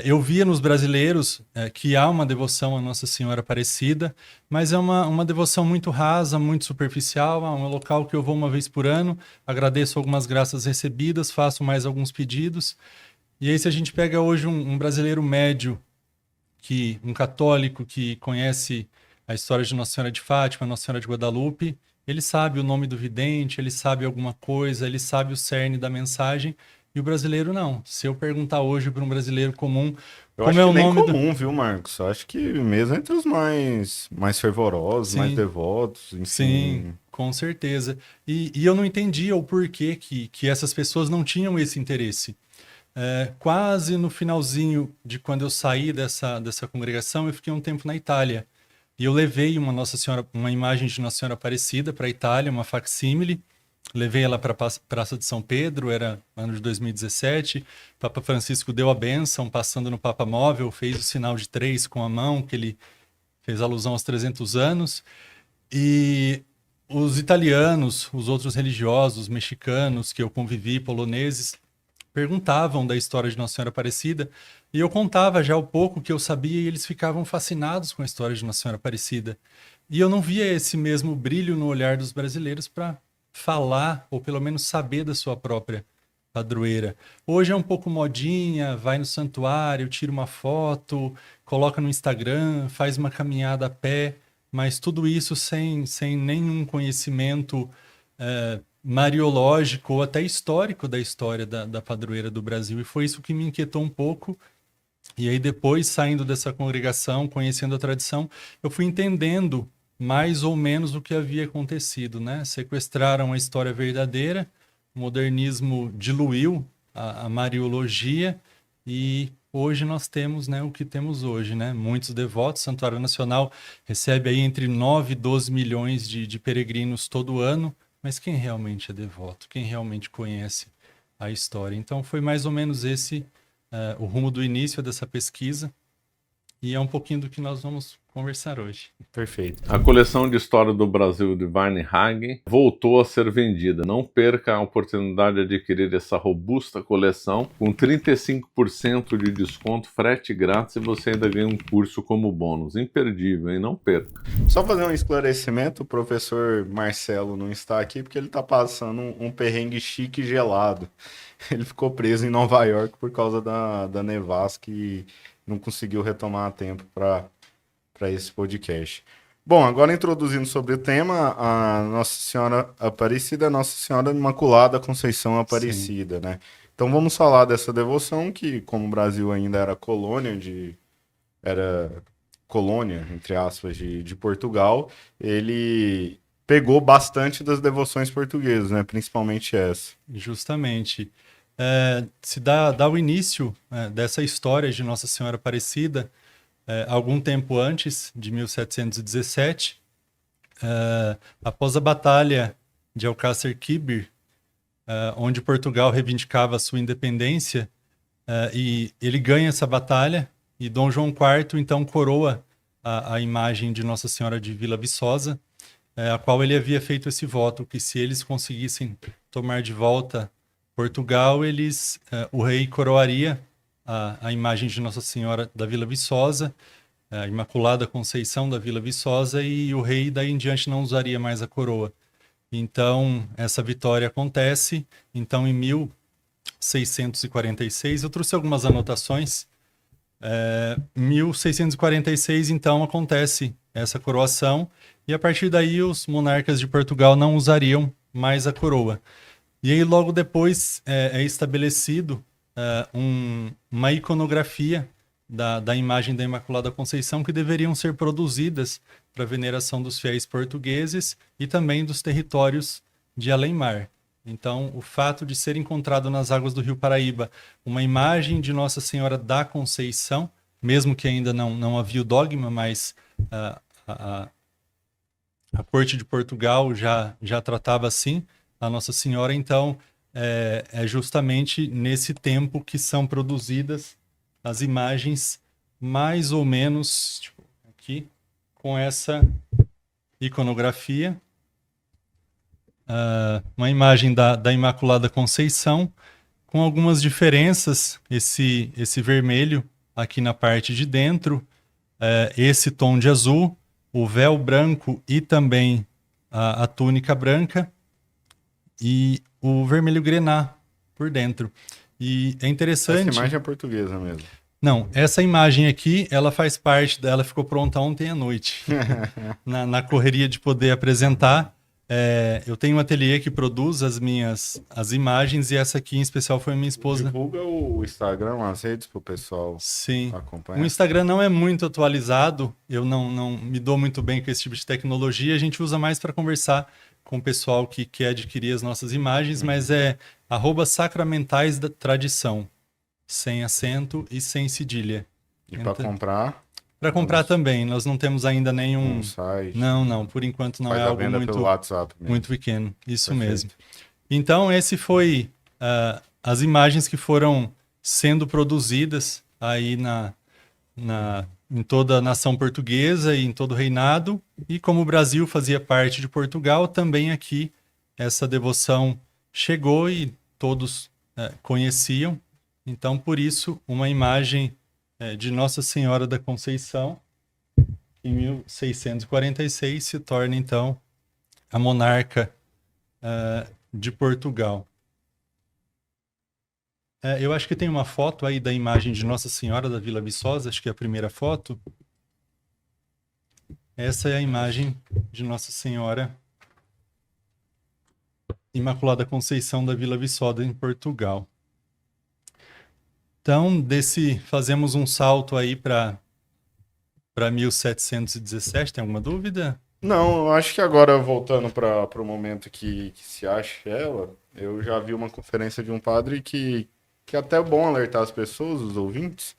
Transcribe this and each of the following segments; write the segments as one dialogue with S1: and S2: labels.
S1: Eu via nos brasileiros que há uma devoção à Nossa Senhora Aparecida, mas é uma devoção muito rasa, muito superficial. É um local que eu vou uma vez por ano, agradeço algumas graças recebidas, faço mais alguns pedidos. E aí, se a gente pega hoje um brasileiro médio, um católico que conhece a história de Nossa Senhora de Fátima, Nossa Senhora de Guadalupe, ele sabe o nome do vidente, ele sabe alguma coisa, ele sabe o cerne da mensagem, e o brasileiro não. Se eu perguntar hoje para um brasileiro comum
S2: Eu
S1: como
S2: acho
S1: é
S2: que
S1: o
S2: nem
S1: nome do.
S2: comum, viu, Marcos? Eu acho que mesmo entre os mais fervorosos, mais
S1: Sim,
S2: devotos,
S1: sim,
S2: enfim.
S1: com certeza. E eu não entendia o porquê que essas pessoas não tinham esse interesse. Quase no finalzinho de quando eu saí dessa congregação, eu fiquei um tempo na Itália. E eu levei uma Nossa Senhora, uma imagem de Nossa Senhora Aparecida para a Itália, uma facsímile. Levei ela para a Praça de São Pedro, era ano de 2017. Papa Francisco deu a bênção, passando no Papa Móvel, fez o sinal de três com a mão, que ele fez alusão aos 300 anos. E os italianos, os outros religiosos, mexicanos que eu convivi, poloneses, perguntavam da história de Nossa Senhora Aparecida, e eu contava já o pouco que eu sabia, e eles ficavam fascinados com a história de Nossa Senhora Aparecida. E eu não via esse mesmo brilho no olhar dos brasileiros para falar, ou pelo menos saber da sua própria padroeira. Hoje é um pouco modinha, vai no santuário, tira uma foto, coloca no Instagram, faz uma caminhada a pé, mas tudo isso sem nenhum conhecimento mariológico ou até histórico da história da padroeira do Brasil. E foi isso que me inquietou um pouco. E aí, depois, saindo dessa congregação, conhecendo a tradição, eu fui entendendo mais ou menos o que havia acontecido, né? Sequestraram a história verdadeira, o modernismo diluiu a mariologia e hoje nós temos, né, o que temos hoje, né? Muitos devotos, Santuário Nacional recebe aí entre 9 e 12 milhões de peregrinos todo ano, mas quem realmente é devoto? Quem realmente conhece a história? Então foi mais ou menos esse o rumo do início dessa pesquisa e é um pouquinho do que nós vamos conversar hoje.
S2: Perfeito.
S3: A coleção de história do Brasil de Weinhagen voltou a ser vendida. Não perca a oportunidade de adquirir essa robusta coleção com 35% de desconto, frete grátis e você ainda ganha um curso como bônus. Imperdível, hein? Não perca.
S2: Só fazer um esclarecimento, o professor Marcelo não está aqui porque ele está passando um perrengue chique e gelado. Ele ficou preso em Nova York por causa da nevasca e não conseguiu retomar a tempo para esse podcast. Bom, agora introduzindo sobre o tema, a Nossa Senhora Aparecida, é Nossa Senhora Imaculada Conceição
S1: Sim,
S2: Aparecida, né? Então vamos falar dessa devoção que, como o Brasil ainda era colônia, entre aspas, de Portugal, ele pegou bastante das devoções portuguesas, né? Principalmente essa.
S1: justamente. Se dá o início dessa história de Nossa Senhora Aparecida, algum tempo antes de 1717, após a Batalha de Alcácer Quibir, onde Portugal reivindicava a sua independência, e ele ganha essa batalha, e Dom João IV então coroa a imagem de Nossa Senhora de Vila Viçosa, a qual ele havia feito esse voto, que se eles conseguissem tomar de volta Portugal, o rei coroaria a imagem de Nossa Senhora da Vila Viçosa, a Imaculada Conceição da Vila Viçosa, e o rei daí em diante não usaria mais a coroa. Então, essa vitória acontece. Então, em 1646, eu trouxe algumas anotações. 1646, então, acontece essa coroação, e a partir daí os monarcas de Portugal não usariam mais a coroa. E aí, logo depois, é estabelecido uma iconografia da imagem da Imaculada Conceição que deveriam ser produzidas para veneração dos fiéis portugueses e também dos territórios de além-mar. Então, o fato de ser encontrado nas águas do Rio Paraíba uma imagem de Nossa Senhora da Conceição, mesmo que ainda não havia o dogma, mas a, a, a corte de Portugal já tratava assim a Nossa Senhora, então é justamente nesse tempo que são produzidas as imagens mais ou menos tipo, aqui com essa iconografia. Uma imagem da Imaculada Conceição, com algumas diferenças. Esse vermelho aqui na parte de dentro, esse tom de azul, o véu branco e também a túnica branca e o vermelho grená por dentro. E é interessante...
S2: Essa imagem é portuguesa mesmo.
S1: Não, essa imagem aqui, ela faz parte dela, ficou pronta ontem à noite, na correria de poder apresentar. Eu tenho um ateliê que produz as imagens e essa aqui em especial foi minha esposa.
S2: Divulga o Instagram, as redes pro pessoal
S1: Sim.
S2: acompanhar.
S1: O Instagram não é muito atualizado, eu não me dou muito bem com esse tipo de tecnologia, a gente usa mais para conversar com o pessoal que quer adquirir as nossas imagens, mas é @sacramentais da tradição, sem acento e sem cedilha.
S2: E para comprar?
S1: Para comprar também, nós não temos ainda nenhum...
S2: Um site.
S1: Não, por enquanto não
S2: Faz
S1: é
S2: a
S1: algo
S2: venda
S1: muito,
S2: pelo WhatsApp mesmo.
S1: muito pequeno, isso
S2: Perfeito.
S1: mesmo. Então, esse foi as imagens que foram sendo produzidas aí em toda a nação portuguesa e em todo o reinado, e como o Brasil fazia parte de Portugal, também aqui essa devoção chegou e todos conheciam. Então, por isso, uma imagem de Nossa Senhora da Conceição, em 1646, se torna, então, a monarca de Portugal. Eu acho que tem uma foto aí da imagem de Nossa Senhora da Vila Viçosa, acho que é a primeira foto. Essa é a imagem de Nossa Senhora Imaculada Conceição da Vila Viçosa, em Portugal. Então, fazemos um salto aí para 1717, tem alguma dúvida?
S2: Não, eu acho que agora, voltando para o momento que se acha ela, eu já vi uma conferência de um padre que é até bom alertar as pessoas, os ouvintes,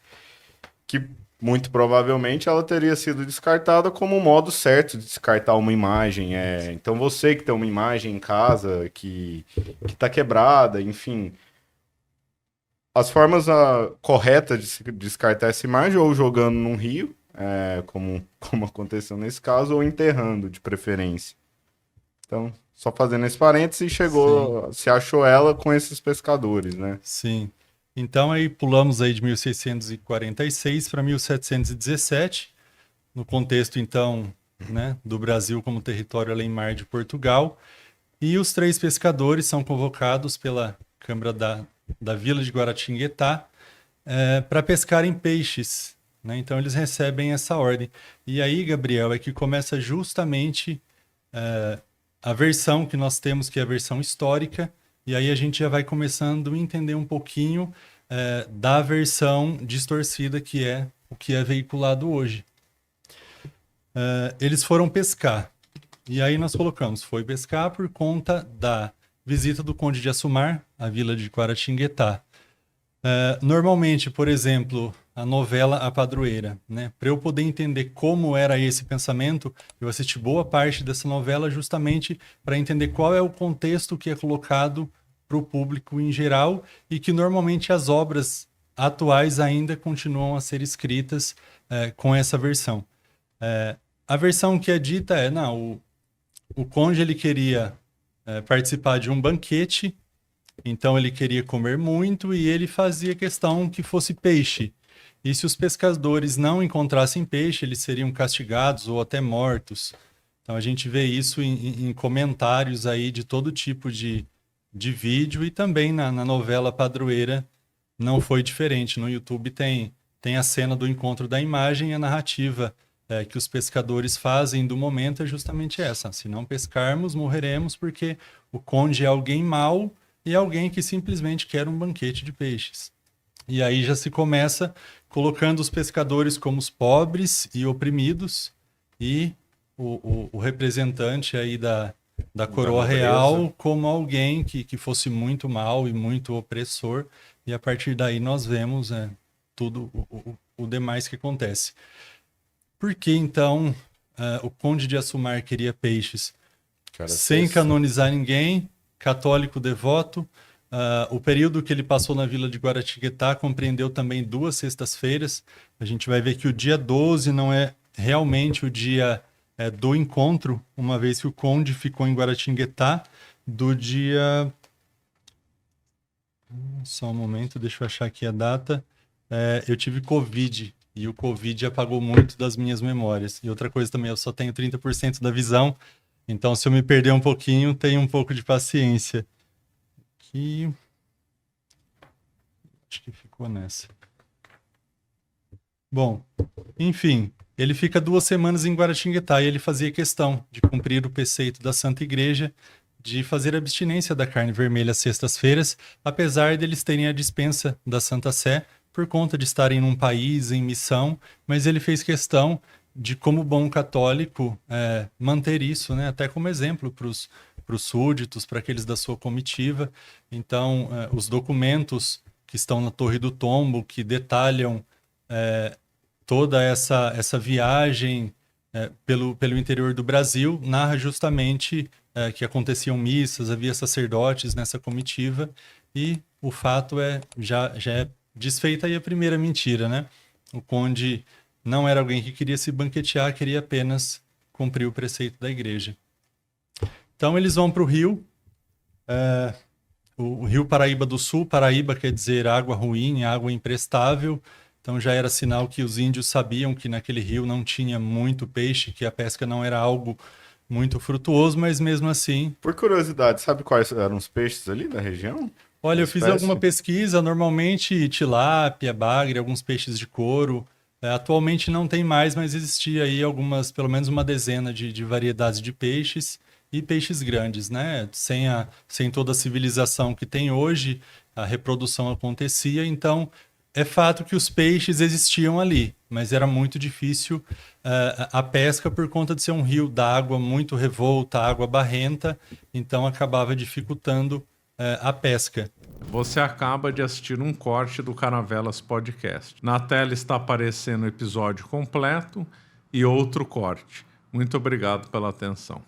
S2: que muito provavelmente ela teria sido descartada como o modo certo de descartar uma imagem. Então você que tem uma imagem em casa que está quebrada, enfim... As formas corretas de se descartar essa imagem, ou jogando num rio, como aconteceu nesse caso, ou enterrando, de preferência. Então, só fazendo esse parênteses, se achou ela com esses pescadores, né?
S1: Sim. Então, aí pulamos aí de 1646 para 1717, no contexto, então, né, do Brasil como território além-mar de Portugal. E os 3 pescadores são convocados pela Câmara da Vila de Guaratinguetá para pescarem peixes, né? Então eles recebem essa ordem. E aí, Gabriel, é que começa justamente a versão que nós temos, que é a versão histórica, e aí a gente já vai começando a entender um pouquinho da versão distorcida, que é o que é veiculado hoje. Eles foram pescar, e aí nós colocamos, foi pescar por conta da visita do Conde de Assumar, à vila de Guaratinguetá. Normalmente, por exemplo, a novela A Padroeira, né? Para eu poder entender como era esse pensamento, eu assisti boa parte dessa novela justamente para entender qual é o contexto que é colocado para o público em geral e que normalmente as obras atuais ainda continuam a ser escritas com essa versão. A versão que é dita o conde ele queria participar de um banquete, então ele queria comer muito e ele fazia questão que fosse peixe. E se os pescadores não encontrassem peixe, eles seriam castigados ou até mortos. Então a gente vê isso em comentários aí de todo tipo de vídeo e também na novela Padroeira não foi diferente. No YouTube tem a cena do encontro da imagem e a narrativa que os pescadores fazem do momento é justamente essa. Se não pescarmos, morreremos, porque o conde é alguém mau e alguém que simplesmente quer um banquete de peixes. E aí já se começa colocando os pescadores como os pobres e oprimidos e o representante aí da coroa real como alguém que fosse muito mau e muito opressor. E a partir daí nós vemos tudo o demais que acontece. Por que, então, o Conde de Assumar queria peixes? Sem canonizar ninguém, católico devoto. O período que ele passou na vila de Guaratinguetá compreendeu também 2 sextas-feiras. A gente vai ver que o dia 12 não é realmente o dia do encontro, uma vez que o Conde ficou em Guaratinguetá, do dia... Só um momento, deixa eu achar aqui a data. eu tive Covid. E o Covid apagou muito das minhas memórias. E outra coisa também, eu só tenho 30% da visão. Então, se eu me perder um pouquinho, tenha um pouco de paciência. Aqui. Acho que ficou nessa. Bom, enfim, ele fica 2 semanas em Guaratinguetá e ele fazia questão de cumprir o preceito da Santa Igreja de fazer abstinência da carne vermelha às sextas-feiras, apesar deles terem a dispensa da Santa Sé por conta de estarem num país em missão, mas ele fez questão de, como bom católico, manter isso, né, até como exemplo para os súditos, para aqueles da sua comitiva. Então, os documentos que estão na Torre do Tombo, que detalham toda essa viagem pelo interior do Brasil, narra justamente que aconteciam missas, havia sacerdotes nessa comitiva, e o fato já é desfeita aí a primeira mentira, né? O conde não era alguém que queria se banquetear, queria apenas cumprir o preceito da igreja. Então eles vão para o rio, o rio Paraíba do Sul. Paraíba quer dizer água ruim, água imprestável. Então já era sinal que os índios sabiam que naquele rio não tinha muito peixe, que a pesca não era algo muito frutuoso, mas mesmo assim...
S2: Por curiosidade, sabe quais eram os peixes ali da região?
S1: Olha, eu fiz alguma pesquisa, normalmente tilápia, bagre, alguns peixes de couro. Atualmente não tem mais, mas existia aí algumas, pelo menos uma dezena de variedades de peixes e peixes grandes, né? Sem toda a civilização que tem hoje, a reprodução acontecia, então é fato que os peixes existiam ali, mas era muito difícil a pesca por conta de ser um rio d'água muito revolta, água barrenta, então acabava dificultando a pesca.
S3: Você acaba de assistir um corte do Caravelas Podcast. Na tela está aparecendo o episódio completo e outro corte. Muito obrigado pela atenção.